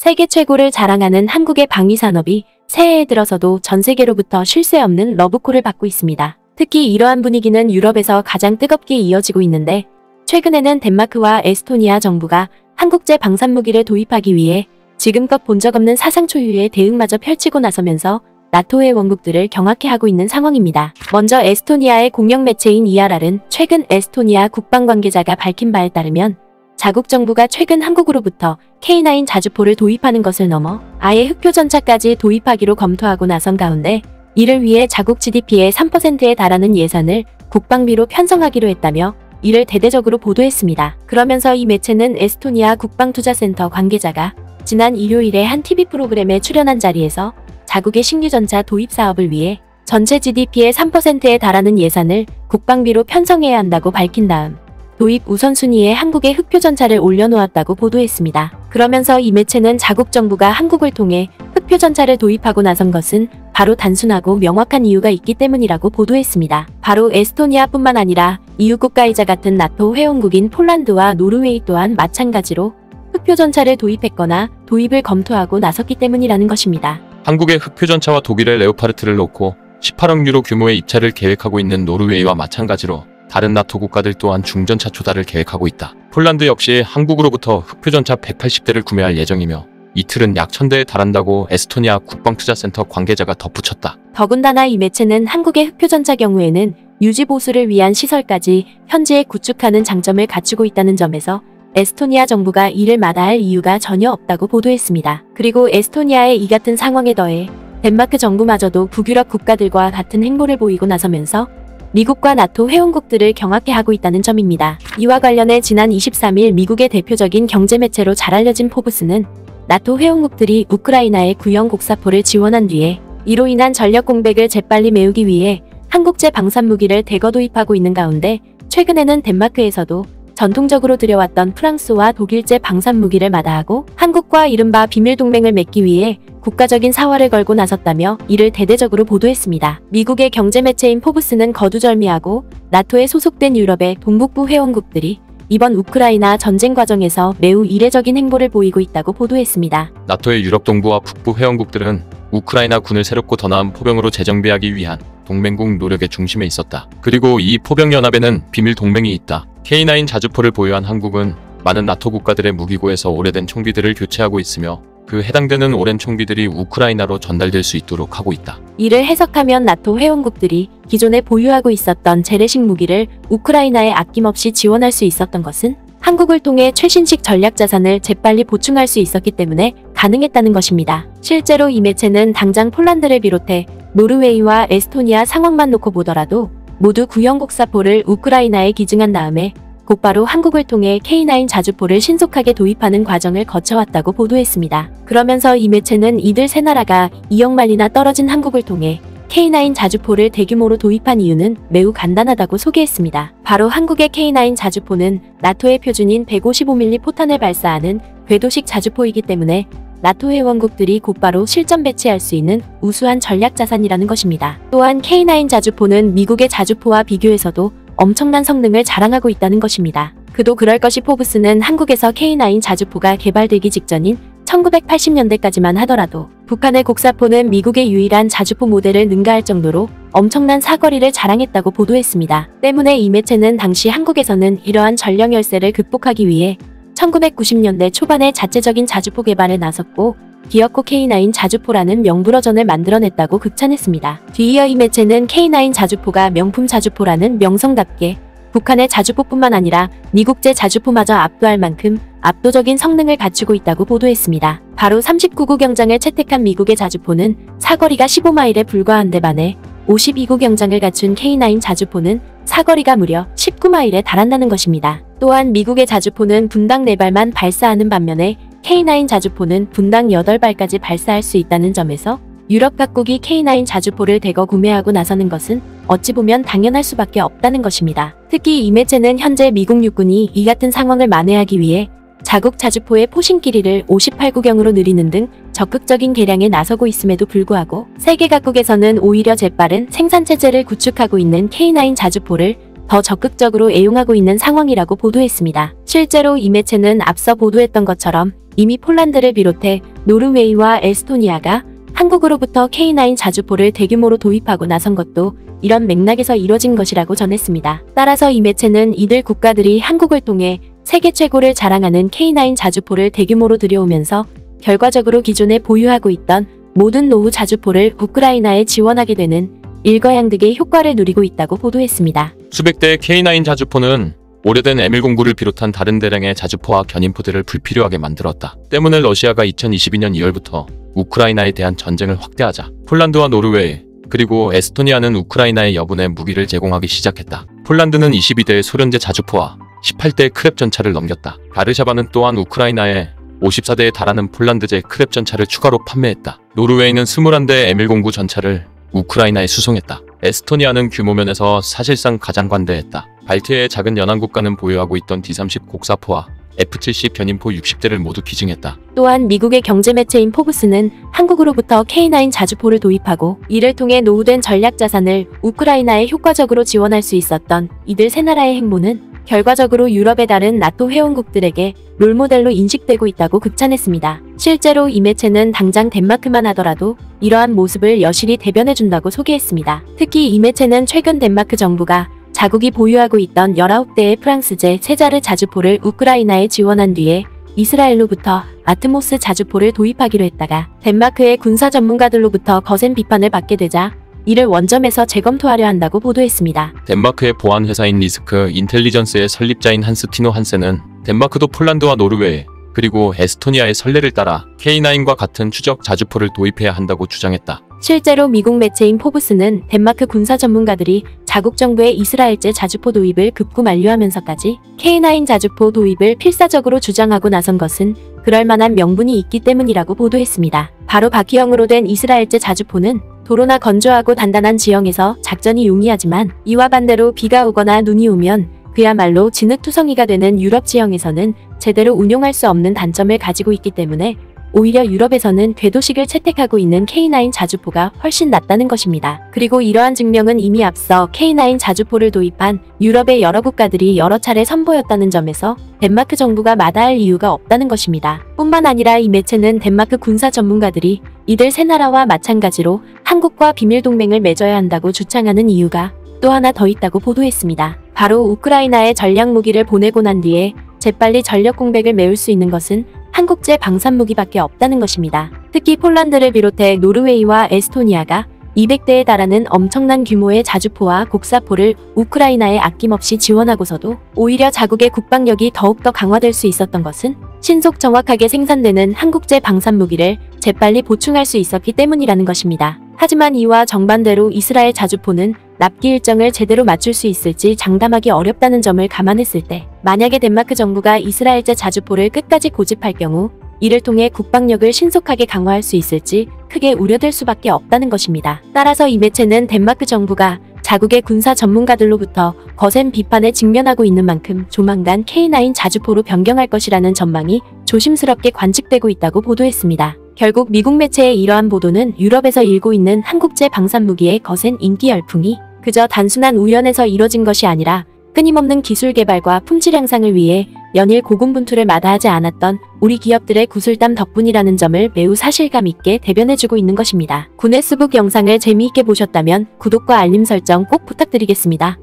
세계 최고를 자랑하는 한국의 방위산업이 새해에 들어서도 전 세계로부터 쉴 새 없는 러브콜을 받고 있습니다. 특히 이러한 분위기는 유럽에서 가장 뜨겁게 이어지고 있는데, 최근에는 덴마크와 에스토니아 정부가 한국제 방산무기를 도입하기 위해 지금껏 본 적 없는 사상 초유의 대응마저 펼치고 나서면서 나토 회원국들을 경악해 하고 있는 상황입니다. 먼저 에스토니아의 공영 매체인 ERR은 최근 에스토니아 국방 관계자가 밝힌 바에 따르면 자국 정부가 최근 한국으로부터 K9 자주포를 도입하는 것을 넘어 아예 흑표전차까지 도입하기로 검토하고 나선 가운데, 이를 위해 자국 GDP의 3%에 달하는 예산을 국방비로 편성하기로 했다며 이를 대대적으로 보도했습니다. 그러면서 이 매체는 에스토니아 국방투자센터 관계자가 지난 일요일에 한 TV 프로그램에 출연한 자리에서 자국의 신규 전차 도입 사업을 위해 전체 GDP의 3%에 달하는 예산을 국방비로 편성해야 한다고 밝힌 다음 도입 우선순위에 한국의 흑표전차를 올려놓았다고 보도했습니다. 그러면서 이 매체는 자국 정부가 한국을 통해 흑표전차를 도입하고 나선 것은 바로 단순하고 명확한 이유가 있기 때문이라고 보도했습니다. 바로 에스토니아뿐만 아니라 EU 국가이자 같은 나토 회원국인 폴란드와 노르웨이 또한 마찬가지로 흑표전차를 도입했거나 도입을 검토하고 나섰기 때문이라는 것입니다. 한국의 흑표전차와 독일의 레오파르트를 놓고 18억 유로 규모의 입찰을 계획하고 있는 노르웨이와 마찬가지로 다른 나토 국가들 또한 중전차 조달을 계획하고 있다. 폴란드 역시 한국으로부터 흑표전차 180대를 구매할 예정이며 이틀은 약 1000대에 달한다고 에스토니아 국방투자센터 관계자가 덧붙였다. 더군다나 이 매체는 한국의 흑표전차 경우에는 유지보수를 위한 시설까지 현지에 구축하는 장점을 갖추고 있다는 점에서 에스토니아 정부가 이를 마다할 이유가 전혀 없다고 보도했습니다. 그리고 에스토니아의 이 같은 상황에 더해 덴마크 정부마저도 북유럽 국가들과 같은 행보를 보이고 나서면서 미국과 나토 회원국들을 경악해 하고 있다는 점입니다. 이와 관련해 지난 23일 미국의 대표적인 경제매체로 잘 알려진 포브스는 나토 회원국들이 우크라이나의 구형 곡사포를 지원한 뒤에 이로 인한 전력 공백을 재빨리 메우기 위해 한국제 방산무기를 대거 도입하고 있는 가운데, 최근에는 덴마크에서도 전통적으로 들여왔던 프랑스와 독일제 방산무기를 마다하고 한국과 이른바 비밀동맹을 맺기 위해 국가적인 사활을 걸고 나섰다며 이를 대대적으로 보도했습니다. 미국의 경제매체인 포브스는 거두절미하고 나토에 소속된 유럽의 동북부 회원국들이 이번 우크라이나 전쟁 과정에서 매우 이례적인 행보를 보이고 있다고 보도했습니다. 나토의 유럽 동부와 북부 회원국들은 우크라이나 군을 새롭고 더 나은 포병으로 재정비하기 위한 동맹국 노력의 중심에 있었다. 그리고 이 포병연합에는 비밀 동맹이 있다. K9 자주포를 보유한 한국은 많은 나토 국가들의 무기고에서 오래된 총기들을 교체하고 있으며 그 해당되는 오랜 총기들이 우크라이나로 전달될 수 있도록 하고 있다. 이를 해석하면 나토 회원국들이 기존에 보유하고 있었던 재래식 무기를 우크라이나에 아낌없이 지원할 수 있었던 것은 한국을 통해 최신식 전략 자산을 재빨리 보충할 수 있었기 때문에 가능했다는 것입니다. 실제로 이 매체는 당장 폴란드를 비롯해 노르웨이와 에스토니아 상황만 놓고 보더라도 모두 구형 곡사포를 우크라이나에 기증한 다음에 곧바로 한국을 통해 K9 자주포를 신속하게 도입하는 과정을 거쳐왔다고 보도했습니다. 그러면서 이 매체는 이들 세 나라가 2억 마일이나 떨어진 한국을 통해 K9 자주포를 대규모로 도입한 이유는 매우 간단하다고 소개했습니다. 바로 한국의 K9 자주포는 나토의 표준인 155mm 포탄을 발사하는 궤도식 자주포이기 때문에 나토 회원국들이 곧바로 실전 배치할 수 있는 우수한 전략 자산이라는 것입니다. 또한 K9 자주포는 미국의 자주포와 비교해서도 엄청난 성능을 자랑하고 있다는 것입니다. 그도 그럴 것이 포브스는 한국에서 K9 자주포가 개발되기 직전인 1980년대까지만 하더라도 북한의 곡사포는 미국의 유일한 자주포 모델을 능가할 정도로 엄청난 사거리를 자랑했다고 보도했습니다. 때문에 이 매체는 당시 한국에서는 이러한 전력 열세를 극복하기 위해 1990년대 초반에 자체적인 자주포 개발에 나섰고 기어코 K9 자주포라는 명불허전을 만들어냈다고 극찬했습니다. 뒤이어 이 매체는 K9 자주포가 명품 자주포라는 명성답게 북한의 자주포뿐만 아니라 미국제 자주포마저 압도할 만큼 압도적인 성능을 갖추고 있다고 보도했습니다. 바로 39구 경장을 채택한 미국의 자주포는 사거리가 15마일에 불과한데 반해 52구 경장을 갖춘 K9 자주포는 사거리가 무려 19마일에 달한다는 것입니다. 또한 미국의 자주포는 분당 4발만 발사하는 반면에 K9 자주포는 분당 8발까지 발사할 수 있다는 점에서 유럽 각국이 K9 자주포를 대거 구매하고 나서는 것은 어찌 보면 당연할 수밖에 없다는 것입니다. 특히 이 매체는 현재 미국 육군이 이 같은 상황을 만회하기 위해 자국 자주포의 포신 길이를 58구경으로 늘리는 등 적극적인 개량에 나서고 있음에도 불구하고 세계 각국에서는 오히려 재빠른 생산체제를 구축하고 있는 K9 자주포를 더 적극적으로 애용하고 있는 상황이라고 보도했습니다. 실제로 이 매체는 앞서 보도했던 것처럼 이미 폴란드를 비롯해 노르웨이와 에스토니아가 한국으로부터 K9 자주포를 대규모로 도입하고 나선 것도 이런 맥락에서 이뤄진 것이라고 전했습니다. 따라서 이 매체는 이들 국가들이 한국을 통해 세계 최고를 자랑하는 K9 자주포를 대규모로 들여오면서 결과적으로 기존에 보유하고 있던 모든 노후 자주포를 우크라이나에 지원하게 되는 일거양득의 효과를 누리고 있다고 보도했습니다. 수백 대의 K9 자주포는 오래된 M109를 비롯한 다른 대량의 자주포와 견인포들을 불필요하게 만들었다. 때문에 러시아가 2022년 2월부터 우크라이나에 대한 전쟁을 확대하자 폴란드와 노르웨이 그리고 에스토니아는 우크라이나에 여분의 무기를 제공하기 시작했다. 폴란드는 22대의 소련제 자주포와 18대의 크랩 전차를 넘겼다. 바르샤바는 또한 우크라이나에 54대에 달하는 폴란드제 크랩 전차를 추가로 판매했다. 노르웨이는 21대의 M109 전차를 우크라이나에 수송했다. 에스토니아는 규모면에서 사실상 가장 관대했다. 발트해의 작은 연안 국가는 보유하고 있던 D30 곡사포와 F-70 견인포 60대를 모두 기증했다. 또한 미국의 경제매체인 포브스는 한국으로부터 K9 자주포를 도입하고 이를 통해 노후된 전략자산을 우크라이나에 효과적으로 지원할 수 있었던 이들 세 나라의 행보는 결과적으로 유럽의 다른 나토 회원국들에게 롤모델로 인식되고 있다고 극찬했습니다. 실제로 이 매체는 당장 덴마크만 하더라도 이러한 모습을 여실히 대변해준다고 소개했습니다. 특히 이 매체는 최근 덴마크 정부가 자국이 보유하고 있던 19대의 프랑스제 세자르 자주포를 우크라이나에 지원한 뒤에 이스라엘로부터 아트모스 자주포를 도입하기로 했다가 덴마크의 군사 전문가들로부터 거센 비판을 받게 되자 이를 원점에서 재검토하려 한다고 보도했습니다. 덴마크의 보안 회사인 리스크 인텔리전스의 설립자인 한스 티노 한센은 덴마크도 폴란드와 노르웨이 그리고 에스토니아의 선례를 따라 K9과 같은 추적 자주포를 도입해야 한다고 주장했다. 실제로 미국 매체인 포브스는 덴마크 군사 전문가들이 자국 정부의 이스라엘제 자주포 도입을 급구 만류하면서까지 K9 자주포 도입을 필사적으로 주장하고 나선 것은 그럴 만한 명분이 있기 때문이라고 보도했습니다. 바로 바퀴형으로 된 이스라엘제 자주포는 도로나 건조하고 단단한 지형에서 작전이 용이하지만 이와 반대로 비가 오거나 눈이 오면 그야말로 진흙투성이가 되는 유럽 지형에서는 제대로 운용할 수 없는 단점을 가지고 있기 때문에 오히려 유럽에서는 궤도식을 채택하고 있는 K9 자주포가 훨씬 낫다는 것입니다. 그리고 이러한 증명은 이미 앞서 K9 자주포를 도입한 유럽의 여러 국가들이 여러 차례 선보였다는 점에서 덴마크 정부가 마다할 이유가 없다는 것입니다. 뿐만 아니라 이 매체는 덴마크 군사 전문가들이 이들 세 나라와 마찬가지로 한국과 비밀동맹을 맺어야 한다고 주창하는 이유가 또 하나 더 있다고 보도했습니다. 바로 우크라이나에 전략 무기를 보내고 난 뒤에 재빨리 전력 공백을 메울 수 있는 것은 한국제 방산무기밖에 없다는 것입니다. 특히 폴란드를 비롯해 노르웨이와 에스토니아가 200대에 달하는 엄청난 규모의 자주포와 곡사포를 우크라이나에 아낌없이 지원하고서도 오히려 자국의 국방력이 더욱더 강화될 수 있었던 것은 신속 정확하게 생산되는 한국제 방산무기를 재빨리 보충할 수 있었기 때문이라는 것입니다. 하지만 이와 정반대로 이스라엘 자주포는 납기 일정을 제대로 맞출 수 있을지 장담하기 어렵다는 점을 감안했을 때 만약에 덴마크 정부가 이스라엘제 자주포를 끝까지 고집할 경우 이를 통해 국방력을 신속하게 강화할 수 있을지 크게 우려될 수밖에 없다는 것입니다. 따라서 이 매체는 덴마크 정부가 자국의 군사 전문가들로부터 거센 비판에 직면하고 있는 만큼 조만간 K9 자주포로 변경할 것이라는 전망이 조심스럽게 관측되고 있다고 보도했습니다. 결국 미국 매체의 이러한 보도는 유럽에서 일고 있는 한국제 방산무기의 거센 인기 열풍이 그저 단순한 우연에서 이뤄진 것이 아니라 끊임없는 기술 개발과 품질 향상을 위해 연일 고군분투를 마다하지 않았던 우리 기업들의 구슬땀 덕분이라는 점을 매우 사실감 있게 대변해주고 있는 것입니다. 구네스북 영상을 재미있게 보셨다면 구독과 알림 설정 꼭 부탁드리겠습니다.